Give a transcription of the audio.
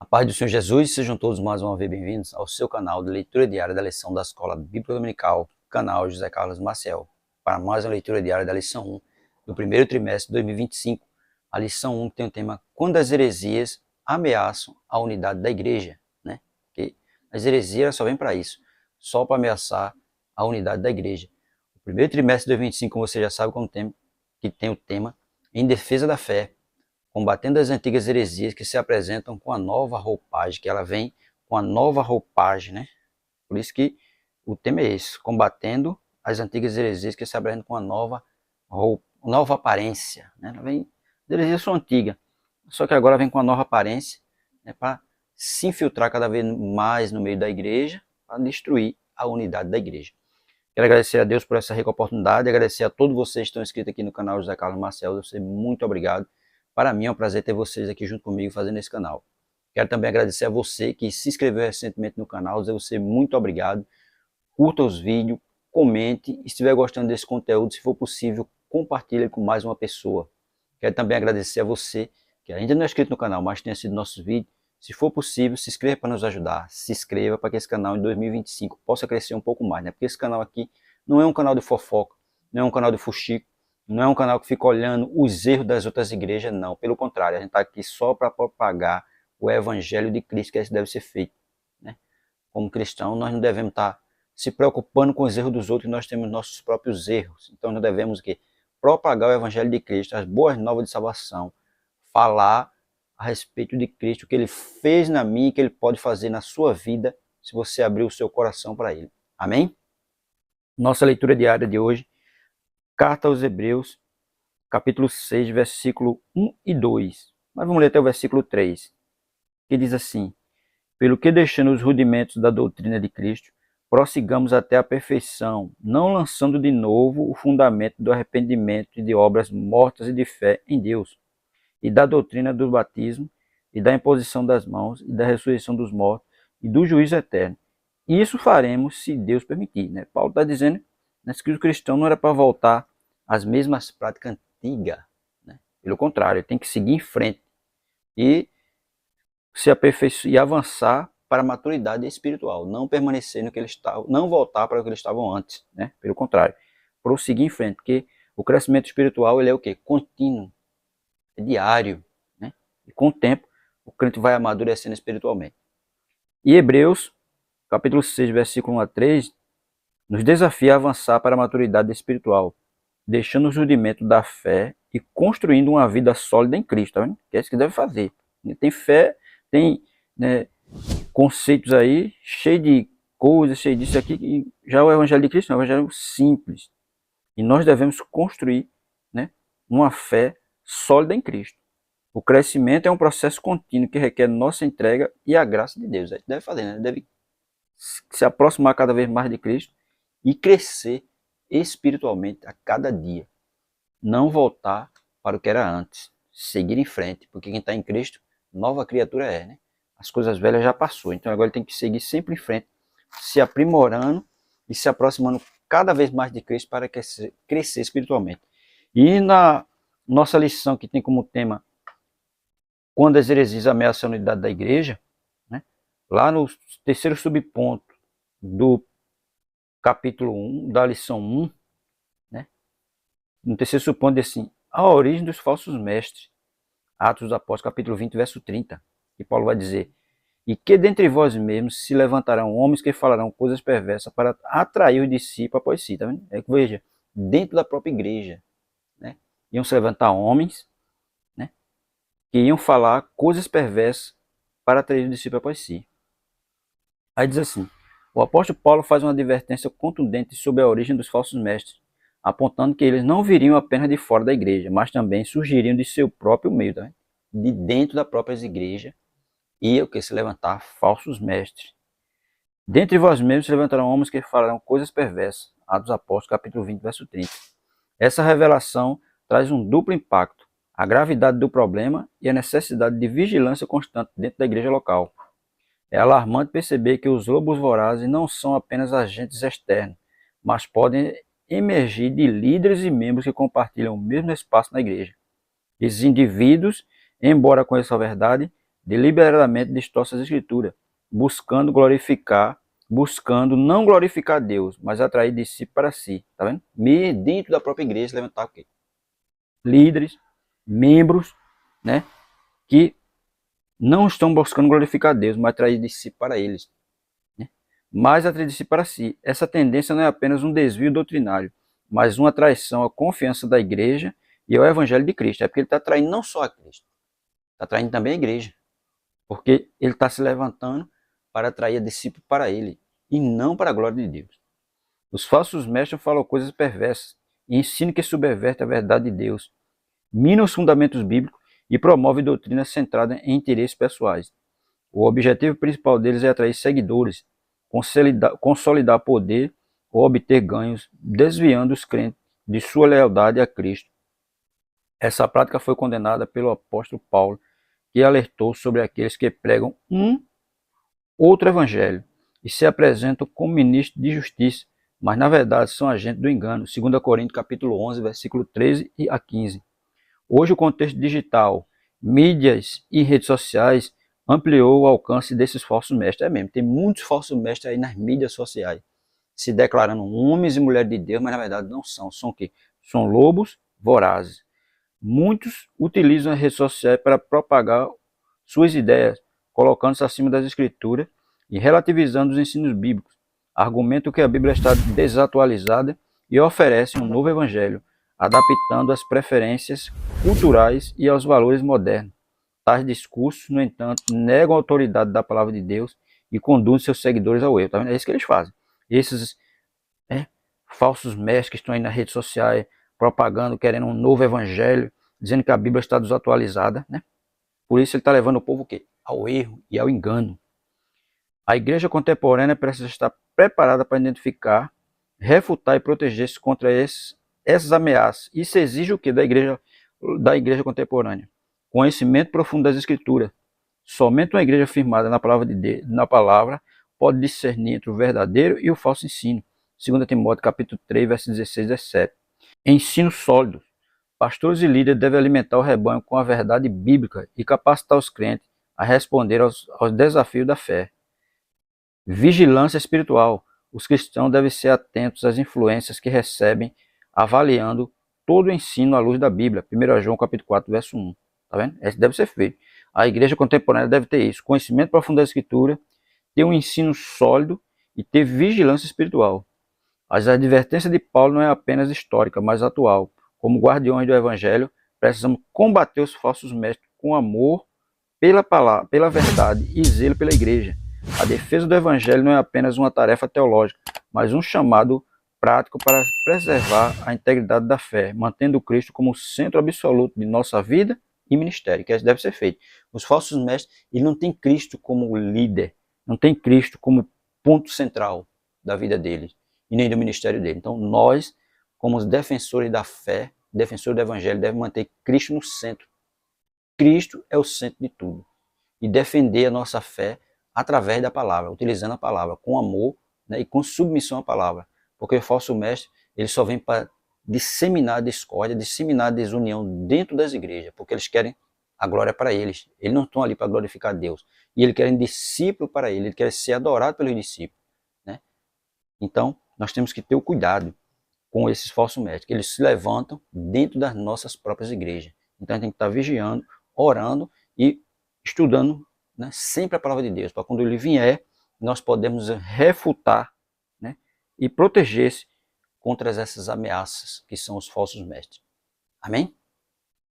Paz do Senhor Jesus, sejam todos mais uma vez bem-vindos ao seu canal de leitura diária da lição da Escola Bíblica Dominical, canal José Carlos Maciel, para mais uma leitura diária da lição 1 do primeiro trimestre de 2025, a lição 1 que tem o tema Quando as heresias ameaçam a unidade da igreja, né? Porque as heresias só vêm para isso, só para ameaçar a unidade da igreja. O primeiro trimestre de 2025, como você já sabe, que tem o tema Em Defesa da Fé, combatendo as antigas heresias que se apresentam com a nova roupagem, que ela vem com a nova roupagem, né? Por isso que o tema é esse, combatendo as antigas heresias que se apresentam com a nova aparência, né? Ela vem, as heresias são antigas, só que agora vem com a nova aparência, né, para se infiltrar cada vez mais no meio da igreja, para destruir a unidade da igreja. Quero agradecer a Deus por essa rica oportunidade, agradecer a todos vocês que estão inscritos aqui no canal José Carlos Maciel, você muito obrigado. Para mim é um prazer ter vocês aqui junto comigo fazendo esse canal. Quero também agradecer a você que se inscreveu recentemente no canal, dizer a você muito obrigado. Curta os vídeos, comente, e se estiver gostando desse conteúdo, se for possível, compartilhe com mais uma pessoa. Quero também agradecer a você que ainda não é inscrito no canal, mas tem assistido nossos vídeos. Se for possível, se inscreva para nos ajudar, se inscreva para que esse canal em 2025 possa crescer um pouco mais, né? Porque esse canal aqui não é um canal de fofoca, não é um canal de fuxico, não é um canal que fica olhando os erros das outras igrejas, não. Pelo contrário, a gente está aqui só para propagar o evangelho de Cristo, que é isso que deve ser feito, né? Como cristão, nós não devemos estar se preocupando com os erros dos outros, nós temos nossos próprios erros. Então nós devemos o quê? Propagar o evangelho de Cristo, as boas novas de salvação, falar a respeito de Cristo, o que ele fez na minha e que ele pode fazer na sua vida, se você abrir o seu coração para ele. Amém? Nossa leitura diária de hoje, Carta aos Hebreus, capítulo 6, versículo 1 e 2. Mas vamos ler até o versículo 3, que diz assim: Pelo que, deixando os rudimentos da doutrina de Cristo, prossigamos até a perfeição, não lançando de novo o fundamento do arrependimento e de obras mortas e de fé em Deus, e da doutrina do batismo, e da imposição das mãos, e da ressurreição dos mortos, e do juízo eterno. E isso faremos se Deus permitir, né? Paulo está dizendo, né, que o cristão não era para voltar às mesmas práticas antigas, né? Pelo contrário, ele tem que seguir em frente e se aperfeiçoar e avançar para a maturidade espiritual, não permanecer no que ele estava, não voltar para o que eles estavam antes, né? Pelo contrário, prosseguir em frente, porque o crescimento espiritual ele é o quê? Contínuo, é diário, né? E com o tempo o crente vai amadurecendo espiritualmente. E Hebreus, capítulo 6, versículo 1 a 3, nos desafia a avançar para a maturidade espiritual, deixando os rudimentos da fé e construindo uma vida sólida em Cristo, tá vendo? Que é isso que deve fazer. Tem fé, tem, né, conceitos aí, cheio de coisas, cheio disso aqui, e já o evangelho de Cristo é um evangelho simples. E nós devemos construir, né, uma fé sólida em Cristo. O crescimento é um processo contínuo que requer nossa entrega e a graça de Deus. A gente deve fazer, né? Deve se aproximar cada vez mais de Cristo e crescer espiritualmente a cada dia. Não voltar para o que era antes. Seguir em frente, porque quem está em Cristo, nova criatura é, né? As coisas velhas já passou, então agora ele tem que seguir sempre em frente, se aprimorando e se aproximando cada vez mais de Cristo para crescer espiritualmente. E na nossa lição, que tem como tema Quando as heresias ameaçam a unidade da igreja, né? Lá no terceiro subponto do capítulo 1, da lição 1, né? No terceiro subponto diz assim: a origem dos falsos mestres. Atos dos Apóstolos, capítulo 20, verso 30. E Paulo vai dizer: e que dentre vós mesmos se levantarão homens que falarão coisas perversas para atrair os discípulos após si. Tá vendo? É que veja, dentro da própria igreja, né? Iam se levantar homens, né, que iam falar coisas perversas para atrair os discípulos após si. Aí diz assim: o apóstolo Paulo faz uma advertência contundente sobre a origem dos falsos mestres, apontando que eles não viriam apenas de fora da igreja, mas também surgiriam de seu próprio meio, tá? De dentro da própria igreja, ia o que? Se levantar falsos mestres. Dentre vós mesmos se levantarão homens que falarão coisas perversas. Atos dos Apóstolos, capítulo 20, verso 30. Essa revelação traz um duplo impacto: a gravidade do problema e a necessidade de vigilância constante dentro da igreja local. É alarmante perceber que os lobos vorazes não são apenas agentes externos, mas podem emergir de líderes e membros que compartilham o mesmo espaço na igreja. Esses indivíduos, embora conheçam a verdade, deliberadamente distorcem as Escrituras, buscando não glorificar Deus, mas atrair discípulos para si, tá vendo? E dentro da própria igreja levantar o quê? Líderes, membros, né, que não estão buscando glorificar Deus, mas atrair discípulos para eles, né? Mas atrair discípulos para si. Essa tendência não é apenas um desvio doutrinário, mas uma traição à confiança da igreja e ao evangelho de Cristo. É porque ele está traindo não só a Cristo, está traindo também a igreja, porque ele está se levantando para atrair discípulos para ele e não para a glória de Deus. Os falsos mestres falam coisas perversas e ensinam que subverte a verdade de Deus, minam os fundamentos bíblicos e promovem doutrinas centradas em interesses pessoais. O objetivo principal deles é atrair seguidores, consolidar poder ou obter ganhos, desviando os crentes de sua lealdade a Cristo. Essa prática foi condenada pelo apóstolo Paulo, que alertou sobre aqueles que pregam um outro evangelho e se apresentam como ministros de justiça, mas na verdade são agentes do engano. 2 Coríntios capítulo 11, versículo 13 a 15. Hoje o contexto digital, mídias e redes sociais ampliou o alcance desses falsos mestres. É mesmo, tem muitos falsos mestres aí nas mídias sociais, se declarando homens e mulheres de Deus, mas na verdade não são. São o quê? São lobos vorazes. Muitos utilizam as redes sociais para propagar suas ideias, colocando-se acima das escrituras e relativizando os ensinos bíblicos. Argumentam que a Bíblia está desatualizada e oferece um novo evangelho, adaptando às preferências culturais e aos valores modernos. Tais discursos, no entanto, negam a autoridade da palavra de Deus e conduzem seus seguidores ao erro. Tá vendo? É isso que eles fazem. Esses falsos mestres que estão aí nas redes sociais, propagando, querendo um novo evangelho, dizendo que a Bíblia está desatualizada, né? Por isso ele está levando o povo o quê? Ao erro e ao engano. A igreja contemporânea precisa estar preparada para identificar, refutar e proteger-se contra essas ameaças. Isso exige o quê da igreja contemporânea? Conhecimento profundo das Escrituras. Somente uma igreja firmada na palavra de Deus, na palavra, pode discernir entre o verdadeiro e o falso ensino. 2 Timóteo capítulo 3, versos 16 e 17. Ensino sólido. Pastores e líderes devem alimentar o rebanho com a verdade bíblica e capacitar os crentes a responder aos desafios da fé. Vigilância espiritual. Os cristãos devem ser atentos às influências que recebem, avaliando todo o ensino à luz da Bíblia. 1 João capítulo 4, verso 1. Tá vendo? Esse deve ser feito. A igreja contemporânea deve ter isso. Conhecimento profundo da Escritura, ter um ensino sólido e ter vigilância espiritual. As advertências de Paulo não é apenas histórica, mas atual. Como guardiões do Evangelho, precisamos combater os falsos mestres com amor pela palavra, pela verdade e zelo pela igreja. A defesa do Evangelho não é apenas uma tarefa teológica, mas um chamado prático para preservar a integridade da fé, mantendo Cristo como o centro absoluto de nossa vida e ministério, que deve ser feito. Os falsos mestres, ele não tem Cristo como líder, não tem Cristo como ponto central da vida deles e nem do ministério dele. Então nós, como os defensores da fé, defensores do Evangelho, devemos manter Cristo no centro. Cristo é o centro de tudo. E defender a nossa fé através da palavra, utilizando a palavra com amor, né, e com submissão à palavra. Porque o falso mestre, ele só vem para disseminar a discórdia, disseminar a desunião dentro das igrejas, porque eles querem a glória para eles. Eles não estão ali para glorificar Deus. E eles querem discípulo para ele, eles querem ser adorados pelos discípulos, né? Então, nós temos que ter o cuidado com esses falsos mestres, que eles se levantam dentro das nossas próprias igrejas. Então, a gente tem que estar vigiando, orando e estudando, né, sempre a palavra de Deus, para quando ele vier, nós podemos refutar, né, e proteger-se contra essas ameaças que são os falsos mestres. Amém?